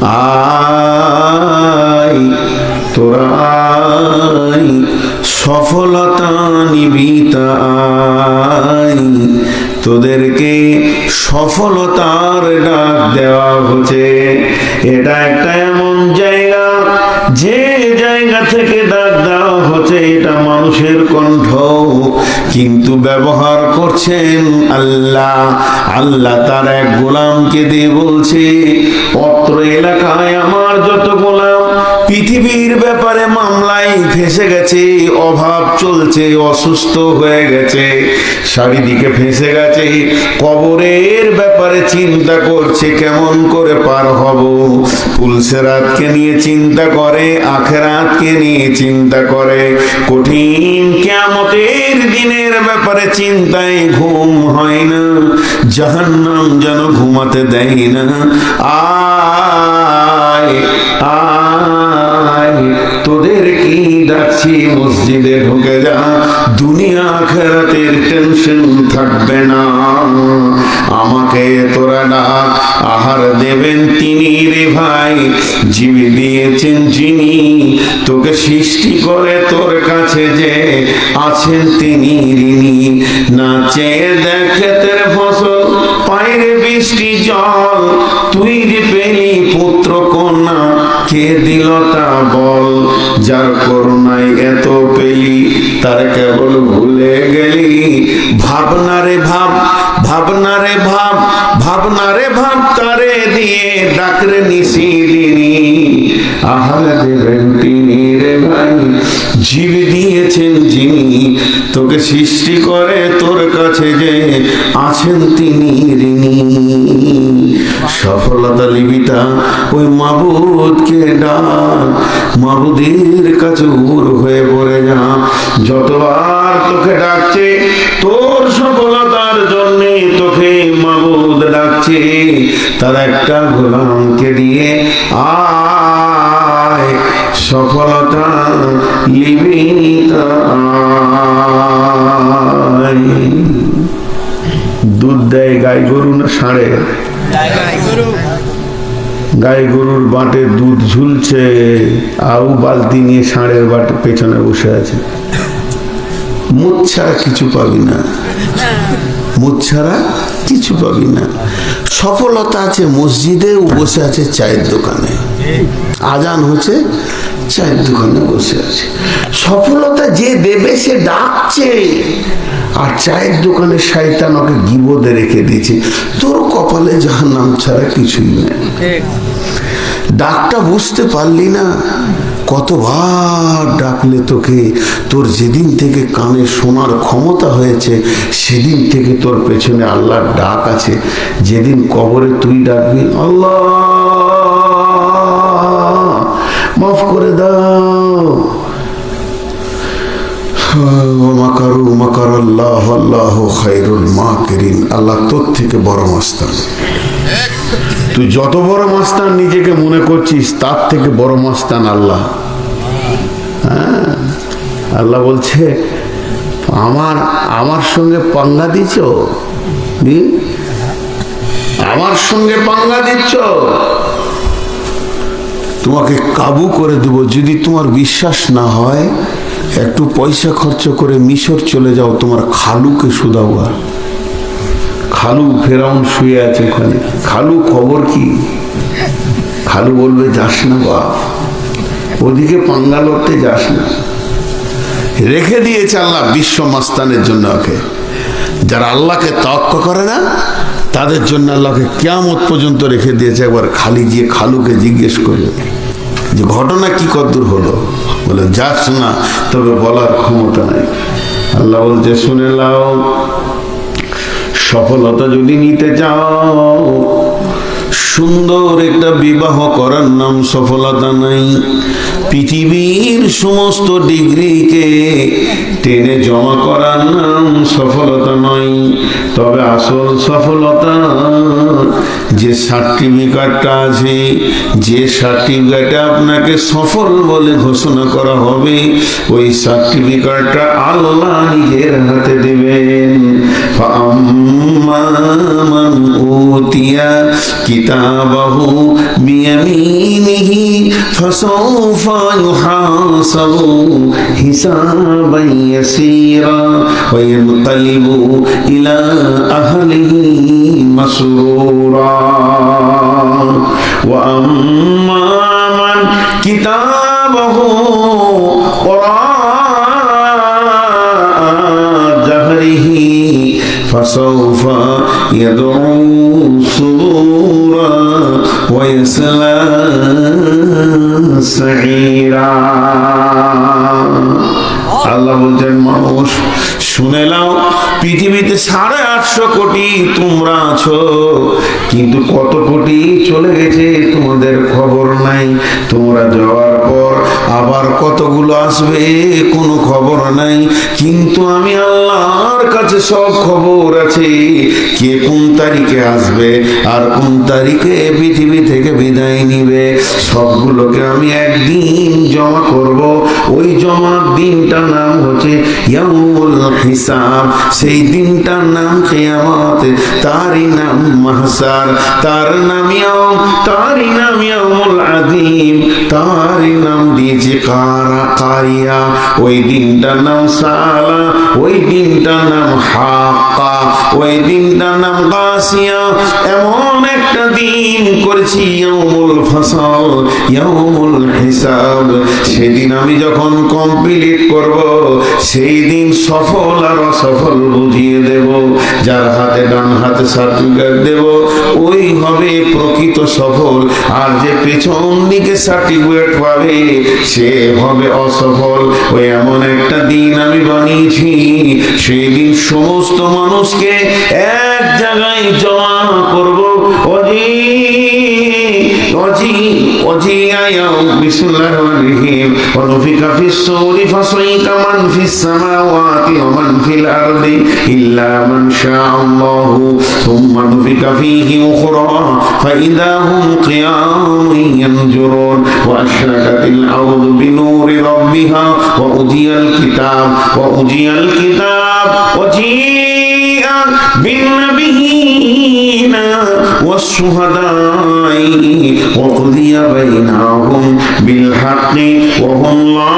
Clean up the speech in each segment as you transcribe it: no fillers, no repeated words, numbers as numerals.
আয় তোরা আয়, সফলতা নিবিতা আয়, তোদেরকে সফলতার ডাক দেওয়া হচ্ছে। এটা একটা এমন জায়গা, যে জায়গা থেকে ডাক দেওয়া হচ্ছে এটা মানুষের কণ্ঠ, কিন্তু ব্যবহার করছেন আল্লাহ। আল্লাহ তার এক গোলামকে দিয়ে বলছে, অত্র এলাকায় আমার যত গোলাম পৃথিবীর ব্যাপারে মামলায় ফেঁসে গেছে, অভাব চলছে, অসুস্থ হয়ে গেছে, চারিদিকে ফেঁসে গেছে, কবরের ব্যাপারে চিন্তা করছে কেমন করে পার হব, পুলসেরাতকে নিয়ে চিন্তা করে, আখেরাতকে নিয়ে চিন্তা করে, কঠিন কিয়ামতের দিনের ব্যাপারে চিন্তায় ঘুম হয় না, জাহান্নাম যেন ঘুমাতে দেয় না। আয় আয়, তোদের কি ডাকছি, মসজিদে ঢুকে যা, দুনিয়া আখিরাতের টেনশন থাকবে না। আমাকে তোরা ডাক, আহার দেবেন তিনি রে ভাই, জীবী দিয়েছেন যিনি, তোকে সৃষ্টি করে তোর কাছে যে আছেন তিনি ঋণী। না চেয়ে দেখে তের ফসল, পায়ের বৃষ্টি জল, তুই যে পেলি পুত্র কন্যা, কে দিল তা বল, যার করুণায় এত পেলি, তার কেবল ভুলে গেলি। ভাবনা রে ভাব, ভাবনা রে ভাব, ভাবনা রে ভাব, তারে দিয়ে ডাকরে নিশিদিনী, আহার দেবেন তিনি রে ভাই, জীব দিয়েছেন যিনি, তোকে সৃষ্টি করে তোর কাছে যে আছেন তিনি ঋণী। সফলতা লিবিতা ওই মাবুদকে ডাক, মাবুদের কাছে উর হয়ে পড়ে যা। যতবার তোকে ডাকছে তোর সফলতার জন্য, তোকে মাবুদ ডাকছে, তার একটা গোলামকে দিয়ে আয়, সফলতা লিবিতা আয়। দুধ দেয় গাই গরু না ষাঁড়ে? গাই গরুর বাটে দুধ ঝুলছে, আউ বালতি নিয়ে ষাঁড়ের বাটে পেছনে বসে আছে। মুখ ছাড়া কিছু পাবি না, মুখ ছাড়া কিছু পাবি না। সফলতা আছে মসজিদে, বসে আছে চায়ের দোকানে, আজান হচ্ছে চায়ের দোকানে বসে আছে। সফলতা যে দেবে সে ডাকছে, আর চায়ের দোকানে শয়তান ওকে গিবদে রেখে দিয়েছে। তোর কপালে জাহান্নাম ছাড়া কিছুই নেই। ডাকটা বুঝতে পারলি না? কতবার ডাকলে তোকে, তোর যেদিন থেকে কানে শোনার ক্ষমতা হয়েছে সেদিন থেকে তোর পেছনে আল্লাহর ডাক আছে। যেদিন কবরে তুই ডাকবি, আল্লাহ মাফ করে দাও, মাকারু মাকার আল্লাহ, আল্লাহু খায়রুল মাকিরিন, আল্লাহ তোর থেকে বড় মাস্তান। তুই যত বড় মাস্তান নিজেকে মনে করছিস, তার থেকে বড় মাস্তান আল্লাহ। হ্যাঁ, আল্লাহ বলছে আমার সঙ্গে পাঙ্গা দিচ্ছ, আমার সঙ্গে পাঙ্গা দিচ্ছ, তোমাকে কাবু করে দেব। যদি তোমার বিশ্বাস না হয়, একটু পয়সা খরচ করে মিশর চলে যাও, তোমার খালুকে শুধাও। আর খালু ফেরাউন শুয়ে আছে ওখানে, খালু খবর কি? খালু বলবে যাস না বাপ, ওদিকে পাঙ্গা লড়তে যাস না। রেখে দিয়েছে আল্লাহ বিশ্ব মাস্তানের জন্য ওকে। যারা আল্লাহকে তাওয়াক্কুল করে না তাদের জন্য আল্লাহকে কিয়ামত পর্যন্ত রেখে দিয়েছে। একবার খালি গিয়ে খালুকে জিজ্ঞেস করবে যে ঘটনা কি কদ্দূর হলো, বলে যাস না, তবে বলার ক্ষমতা নাই। আল্লাহ বলছে শুনে নাও, সফলতা যদি নিতে চাও, সুন্দর একটা বিবাহ করার নাম সফলতা নাই। পৃথিবীর সমস্ত ডিগ্রিকে টেনে জমা করার নাম সফলতা নয়। তবে আসল সফলতা যে সার্টিফিকেটটা আছে, যে সার্টিফিকেটে আপনাকে সফল বলে ঘোষণা করা হবে, ওই সার্টিফিকেটটা আল্লাহ নিজের হাতে দেবেন। فأما من أوتي كتابه بيمينه فسوف يحاسب حسابا يسيرا وينقلب إلى أهله مسرورا وأما من كتابه وراء ظهره فسوف يدعو ثبورا ويصلى سعيرا আল্লাহ বলছেন, মানুষ শুনে নাও, পৃথিবীতে 850 কোটি তোমরা আছো, কিন্তু কত কোটি চলে গেছে তোমাদের খবর নাই। তোমরা যাওয়ার পর আবার কতগুলো আসবে কোনো খবর নাই। কিন্তু আমি আল্লাহর কাছে সব খবর আছে, কে কোন তারিখে আসবে আর কোন তারিখে পৃথিবী থেকে বিদায় নিবে, সবগুলোকে আমি একদিন জমা করব। ওই জমার দিনটার নাম হচ্ছে ইয়াউমুল হিসাব। সেই দিনটার নাম কিয়ামত, তারই নাম মাহশার, তার নাম ইয়াউম, তারই নাম ইয়াউমুল আযীম, তারই নাম দিয়েছে কারিয়া। ওই দিনটার নাম সালা, ওই দিনটার নাম হাক্কা, ওই দিনটার নাম গাসিয়া। এমন একটা দিন করেছি ইয়াউমুল ফাসল, ইয়াউমুল হিসাব। সেদিন আমি যখন কমপ্লিট করব, সেই দিন সফল আর অসফল বুঝিয়ে দেব। যার হাতে ডান হাতে সার্টিফিকেট দেব, ওই হবে প্রকৃত সফল। আর যে পেছন দিকে সার্টিফিকেট পাবে, সে হবে অসফল। ওই এমন একটা দিন আমি বানিয়েছি, সেই দিন সমস্ত মানুষকে এক জায়গায় জমা করব। বিসমিল্লাহির রহমানির রহিম। ওয়ানুফিকা ফিস-সূরি ফাসাইকা মান ফিস-সামাওয়াতি ওয়া মান ফিল-আরদি ইল্লা মান শাআল্লাহু সুম্মা নুফিকা ফীহি উখরা ফাইযা হুম কিয়ামুন ইয়ানজুরুন ওয়া আশরাকাতিল আরদু বিনূরি রাব্বিহা ওয়া উজিয়াল কিতাব ওয়া জিআ বিন-নাবিয়্যিনা ওয়াস-শুহাদা'i ওয়া কুদিয়া বাইনাহুম বিল-হাক্কি ওয়া হুম লা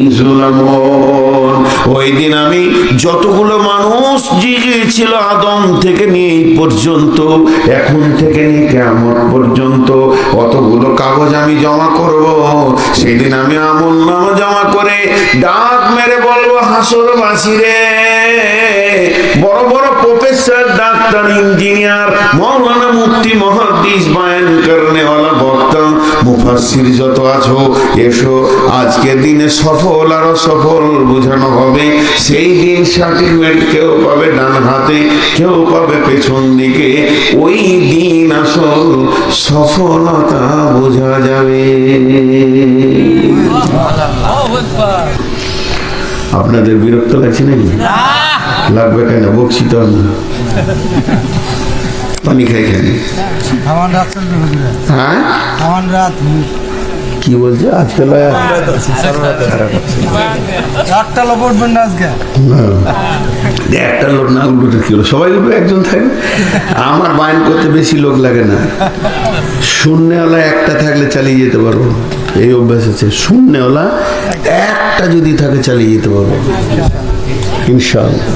ইউযলামুন। ওই দিন আমি যতগুলো মানুষ ছিল আদম থেকে নিয়ে এই পর্যন্ত, এখন থেকে নিয়ে কিয়ামত পর্যন্ত, অতগুলো কাগজ আমি জমা করব। সেদিন আমি আমলনামা জমা করে ডাক মেরে বলবো, হাসরবাসীরে, বড় বড় প্রফেসর, ডাক্তার, ইঞ্জিনিয়ার, মাওলানা, মুফতি, মুহাদ্দিস, বয়ান করনেওয়ালা, বক্তা, মুফাসসির যত আছো, এসো। আজকের দিনে সফল আর অসফল বোঝানো হবে। সেই দিন সার্টিফিকেট কেউ পাবে ডান হাতে, কেউ পাবে পেছন দিকে। ওই দিন আসল সফলতা বোঝা যাবে। আপনাদের বিরক্ত লাগছে নাকি? লাগবে কেন? বকছি তো আমি। পানি খাই কেন? হ্যাঁ, কি বলছে আজকাল? একটা লোক উঠবেন না আজকে, একটা লোক না উঠবে কি হলো? সবাই উঠবে, একজন থাকে। আমার বায়ন করতে বেশি লোক লাগে না। শূন্যওয়ালা একটা থাকলে চালিয়ে যেতে পারবো, এই অভ্যাস আছে। শূন্যওয়ালা একটা যদি থাকে চালিয়ে যেতে পারবো ইনশাআল্লাহ।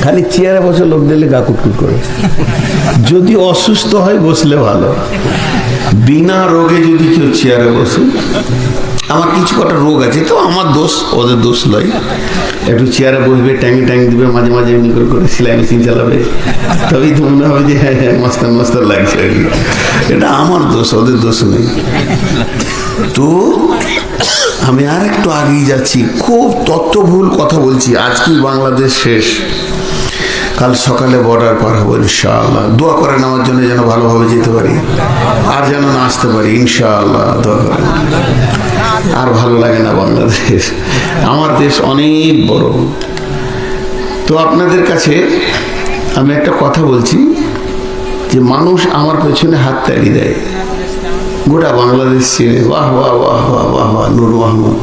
খালি চেয়ারে বসে লোক দিলে গা কুটকুট করে। যদি অসুস্থ হয় বসলে ভালো। বিনা রোগে যদি কেউ চেয়ারে বসে, আমার কিছু কটা রোগ আছে তো, আমার দোষ, ওদের দোষ নয়। একটু চেয়ারে বসবে, ট্যাঙ্গি ট্যাঙ্গি দিবে, মাঝে মাঝে এমনি করে করে সেলাই মেশিন চালাবে, তবেই তো মনে হবে যে হ্যাঁ হ্যাঁ মাস্টার মাস্টার লাগছে আর কি। এটা আমার দোষ, ওদের দোষ নেই। তো আমি আর একটু আগেই যাচ্ছি, খুব তথ্যভুল কথা বলছি। আজকেই বাংলাদেশ শেষ, কাল সকালে বর্ডার পার হবো ইনশাআল্লাহ। দোয়া করেন আমার জন্য, যেন ভালোভাবে যেতে পারি আর যেন না আসতে পারি ইনশাআল্লাহ। দোয়া করেন। আর ভালো লাগে না বাংলাদেশ, আমার দেশ অনেক বড়। তো আপনাদের কাছে আমি একটা কথা বলছি, যে মানুষ আমার পেছনে হাত তাড়ি দেয়, গোটা বাংলাদেশ চিনে, বাহ বাহ বাহ বাহ বাহ বাহ, নূর মাহমুদ।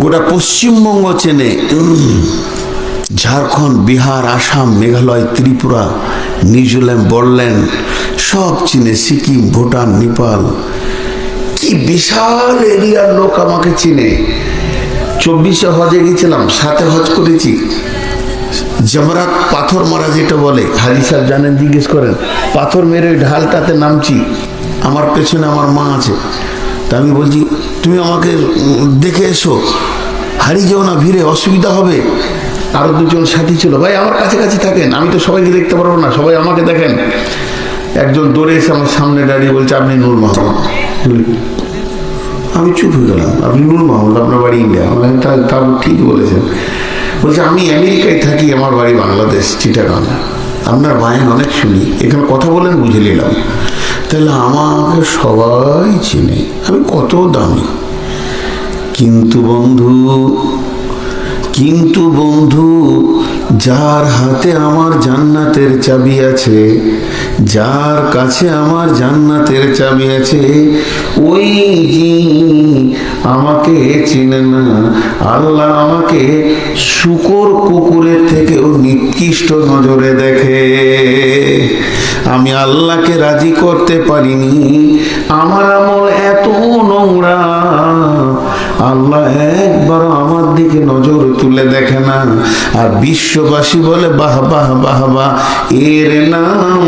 গোটা পশ্চিমবঙ্গ চেনে, ঝাড়খণ্ড, বিহার, আসাম, মেঘালয়, ত্রিপুরা, মিজোরাম, বড়ল্যান্ড সব চিনে, সিকিম, ভুটান, নেপাল, কি বিশাল এরিয়ার লোক আমাকে চিনে। 24-এ হজে গেছিলাম, 7-এ হজ করেছি। জমরাত পাথর মারা যেটা বলে, হাজি সাহেব জানেন, জিজ্ঞেস করেন। পাথর মেরে ওই ঢালটাতে নামছি, আমার পেছনে আমার মা আছে। তা আমি বলছি তুমি আমাকে দেখে এসো, হারিয়ে যাও না, ভিড়ে অসুবিধা হবে। আরো 2জন সাথী ছিল, ভাই আমার কাছাকাছি থাকেন, আমি তো সবাইকে দেখতে পারবো না, সবাই আমাকে দেখেন। একজন দৌড়ে এসে আমার সামনে দাঁড়িয়ে বলছে আপনি নূর মোহাম্মদ। আমি চুপ হয়ে গেলাম, আপনি নূর মোহাম্মদ, আপনার বাড়ি ইন্ডিয়া? তা ঠিক বলেছেন। বলছে আমি আমেরিকায় থাকি, আমার বাড়ি বাংলাদেশ, চিটাগাং। আপনার বায়ান অনেক শুনি, এখানে কথা বলেন, বুঝে নিলাম। তাহলে আমাকে সবাই চিনে, আমি কত দামি। কিন্তু বন্ধু, যার হাতে আমার জান্নাতের চাবি আছে, যার কাছে আমার জান্নাতের চাবি আছে, ওই আমাকে চিনে না। আল্লাহ আমাকে শূকর কুকুরের থেকেও নিকৃষ্ট নজরে দেখে। আমি আল্লাহকে রাজি করতে পারিনি, আমার আমল এত নোংরা, আল্লাহ একবারও আমার দিকে নজর তুলে দেখে না। আর বিশ্ববাসী বলে বাহ বাহ বাহ বাহ, এর নাম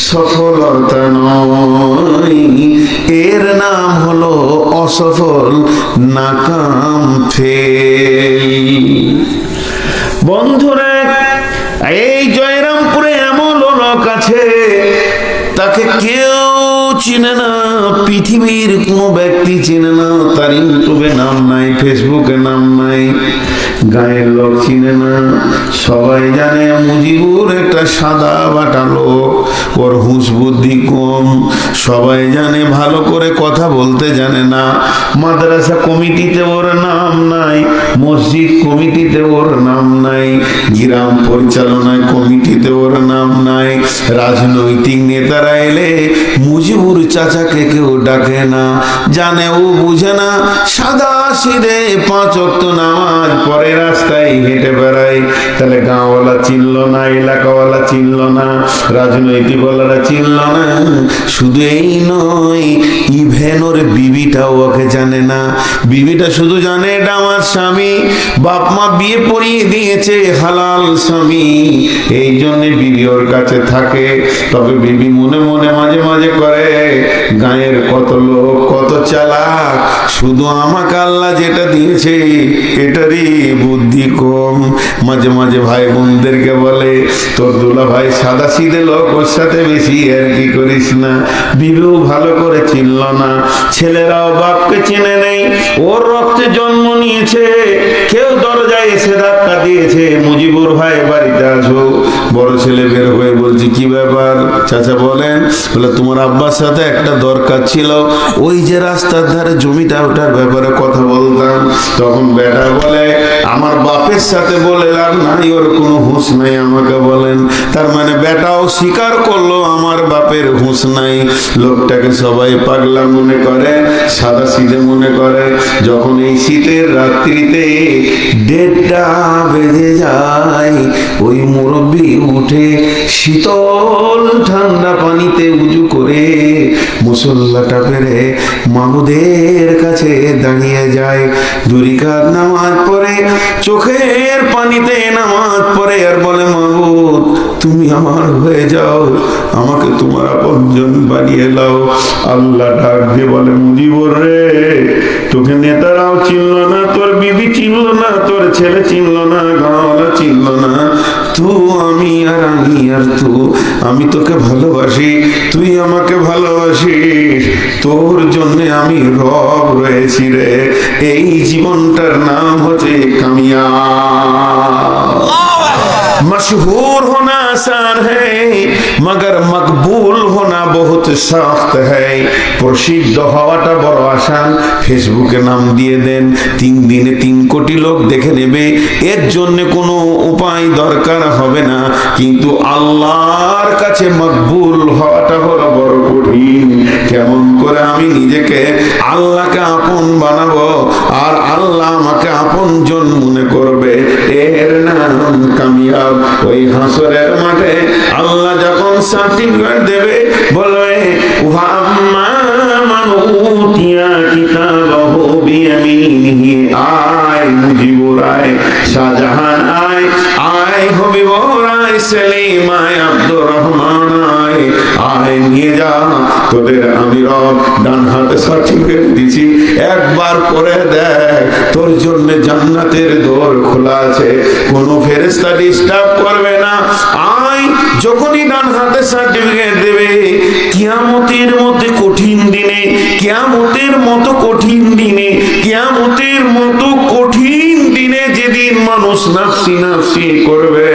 সফলতা নয়, এর নাম হলো অসফল, নাকাম, ফেল। বন্ধুরা, এই জয়রামপুরে এমন লোক আছে তাকে কেউ চিনে না, পৃথিবীর কোনো ব্যক্তি চিনে না। তার ইউটিউবে নাম নাই, ফেসবুকে নাম নাই, গায়ের লোক চিনে না। সবাই জানে মুজিবুর একটা সাদা বাটা লোক, ওর হুঁশ বুদ্ধি কম। সবাই জানে ভালো করে কথা বলতে জানে না। মাদ্রাসা কমিটিতে ওর নাম নাই, মসজিদ কমিটিতে ওর নাম নাই, গ্রাম পরিচালনায় কমিটিতে ওর নাম নাই। রাজনৈতিক নেতারা এলে মুজিবুর চাচাকে কেউ ডাকে না, জানে ও বুঝে না। সাদা সিধে 5 ওয়াক্ত নামাজ পরে রাস্তায় হেঁটে বেড়ায়। তাহলে গাঁওয়ালা চিনল না, এলাকাওয়ালা চিনল না, রাজনৈতিক ওয়ালারা চিনল না। শুধু এই নয়, ইভেন ওর বিবিটাও ওকে জানে না। বিবিটা শুধু জানে এটা আমার স্বামী, বাপ মা বিয়ে পড়িয়ে দিয়েছে হালাল স্বামী, এই জন্য বিবি ওর কাছে থাকে। তবে বিবি মনে মনে মাঝে মাঝে করে, গায়ের কত লোক কত চালাক, শুধু আমাকে আল্লাহ যেটা দিয়েছে এটারই বুদ্ধি কম। মাঝে মাঝে ভাই বোনদেরকে বলে, তোর দুলা ভাই সাদা সিধে লোক, ওর সাথে বেশি আর কি করিস না। বিবিও ভালো করে চিনল না, ছেলেরাও বাপকে চেনে নেই, ওর রক্তে জন্ম নিয়েছে। কেউ দরজায় এসে ধাক্কা দিয়েছে, মুজিবুর ভাই বাড়িতে আসো। বড় ছেলে বের হয়ে বলছি কি ব্যাপার চাচা? বলেন। বলে তোমার আব্বার সাথে একটা দরকার ছিল, ওই যে রাস্তার ধারে জমিটা, ওটার ব্যাপারে কথা বলতাম। তখন বেটা বলে আমার বাপের সাথে বলে লাভ নাই, ওর কোনো হুঁশ নাই, আমাকে বলেন। তার মানে বেটাও স্বীকার করলো আমার বাপের হুঁশ নাই। লোকটাকে সবাই পাগলা মনে করে, সাদা সিধে মনে করে। যখন এই শীতের রাত্রিতে 1:30টা বেজে যায়, ওই মুরব্বি উঠে শীতল ঠান্ডা পানিতে উজু করে মুসল্লাটা পেরে মাহমুদের কাছে দাঁড়িয়ে যায়। 2 রাকাত নামাজ পড়ে, চোখের পানিতে নামাজ পড়ে, আর বলে মাহমুদ তুমি আমার হয়ে যাও, আমাকে তোমার আপনজন বানিয়ে দাও। আল্লাহ ডাক দিয়ে বলে মুজিবুর রে, তোকে নেতারাও চিনল না, তোর বিবি চিনল না, তোর ছেলে চিনল না, গাঁওয়ালা চিনল না, তুই আমি আর আমি আর তুই, আমি তোকে ভালোবাসি, তুই আমাকে ভালোবাসিস, তোর জন্য আমি রব রয়েছি রে। এই জীবনটার নাম হচ্ছে কামিয়াব। मशहूर होना आसान है मगर मकबूल होना बहुत सख्त है। প্রসিদ্ধ হওয়াটা বড় আসান। ফেসবুকে নাম দিয়ে দেন, 3 দিনে 3 কোটি লোক দেখে নেবে, এর জন্য কোনো উপায় দরকার হবে না। কিন্তু আল্লাহর কাছে মকবুল হওয়াটা হলো বড় কঠিন। কেমন করে আমি নিজেকে আল্লাহকে আপন বানাবো আর আল্লাহ হাসরের মাঠে আল্লাহ যখন সার্টিফিকেট দেবে, বলবে ওয়াম্মা মান উতিয়া কিতাবাহু বিয়ামিনিহি, আয় মুজিবুর আয়, শাহজাহান আয়, আয় হবিবুর আয়, সেলিম আয়, আব্দুর রহমান আয়, আয় নিয়ে যা, তোদের আমি রব ডান হাতে সার্টিফিকেট দিছি, একবার পরে দেখ, তোর জন্য জান্নাতের দোর খোলা আছে, কোনো ফেরেশতা ডিস্টার্ব করবে না। আয়, যখনই ডান হাতে সার্টিফিকেট দেবে, কিয়ামতের মধ্যে কঠিন দিনে, কিয়ামতের মতো কঠিন দিনে, কিয়ামতের মতো কঠিন দিনে যেদিন মানুষ নাফসি নাফসি করবে,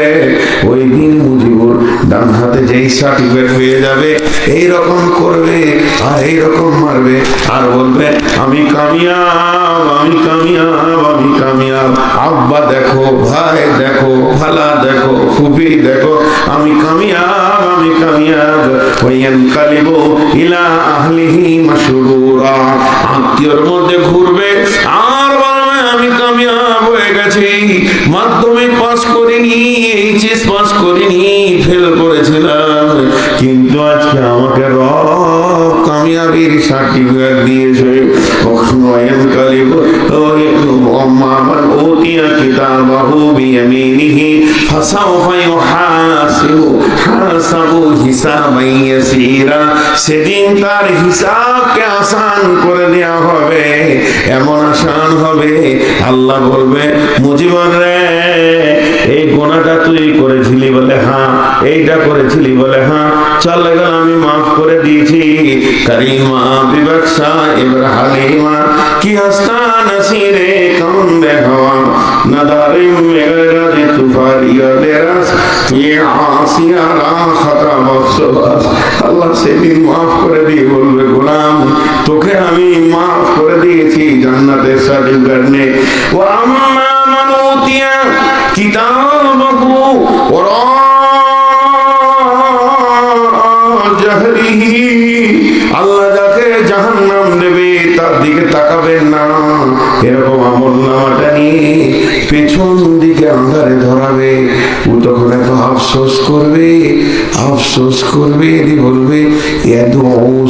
ওই দিন মুজিবুর ডান হাতে যেই সার্টিফিকেট হয়ে যাবে, এইরকম করবে আর এইরকম মারবে আর বলবে আমি কামিয়াব, আমি কামিয়াব, আমি কামিয়াব। আব্বা দেখো, ভাই দেখো, খালা দেখো, ফুফি দেখো, আমি কামিয়াব, আমি কামিয়াব। ওয়ায়ানকালিবু ইলা আহলিহি মাসরুরা, আত্মীয়র মধ্যে ঘুরবে আর বলবে আমি কামিয়াব হয়ে গেছি, মাধ্যমিক পাস করিনি, এইচএস পাস করিনি, ফেল করেছিলাম, কিন্তু আজকে আমাকে রব কামিয়াবির সার্টিফিকেট দিয়েছে। ওয়ায়ানকালিবু ওয়াম্মা মান উতিয়া কিতাবাহু বিয়ামিনিহি ফাসাউফা ইউহাসিবু হাসাবু হিসাবান ইয়াসীরা, সেদিন তার হিসাবকে আসান করে দেওয়া হবে, এমন আসান হবে আল্লাহ বলবে মুজিবুর রে, এই গুনাহটা তুই করেছিলি বলে হ্যাঁ, এইটা করেছিলি বলে হ্যাঁ, চল গেল আমি মাফ করে দিয়েছি। করিমা বিবক্ষা এবার হালিমা কি হাসতা নসিরে কম দেখাওয়া নদারিম মেগরাদে তুফারিয়া দেরাস ये आसियारा खतरा बख्शবাস। আল্লাহ সেদিন মাফ করে দিয়ে বলবে গোলাম তোকে আমি মাফ করে দিয়েছি, জান্নাতের সার্টিফিকেট নে। ওয়া আম্মা মান উতিয়া কিতাবাহু ওয়া জাহরিহি, আল্লাহ যাকে জাহান্নাম দেবে তার দিকে তাকাবেন না, এরকম আমলনামাটা নিয়ে পেছন দিকে আঁধারে ধরাবে, ও তখন এত আফসোস করবে, আফসোস করবে, বলবে ইয়াদউ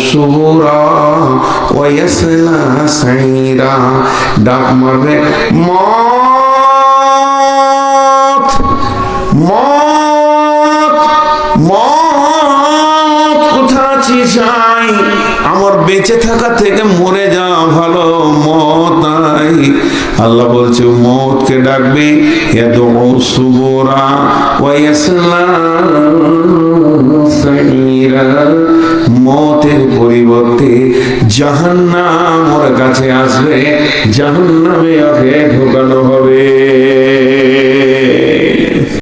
সুবুরা ওয়া ইয়াসলা সাইরা, ডাক মারবে মত মত মত, কোথা আছিস আয়, আমার বেঁচে থাকা থেকে মরে যাওয়া ভালো, মত নাই। আল্লাহ বলছে মতকে ডাকবে ইয়াদউ সুবুরা ওয়া ইয়াসলা সাইরা, মতের পরিবর্তে জাহান্নাম ওর কাছে আসবে, জাহান্নামে ওকে ঢোকানো হবে।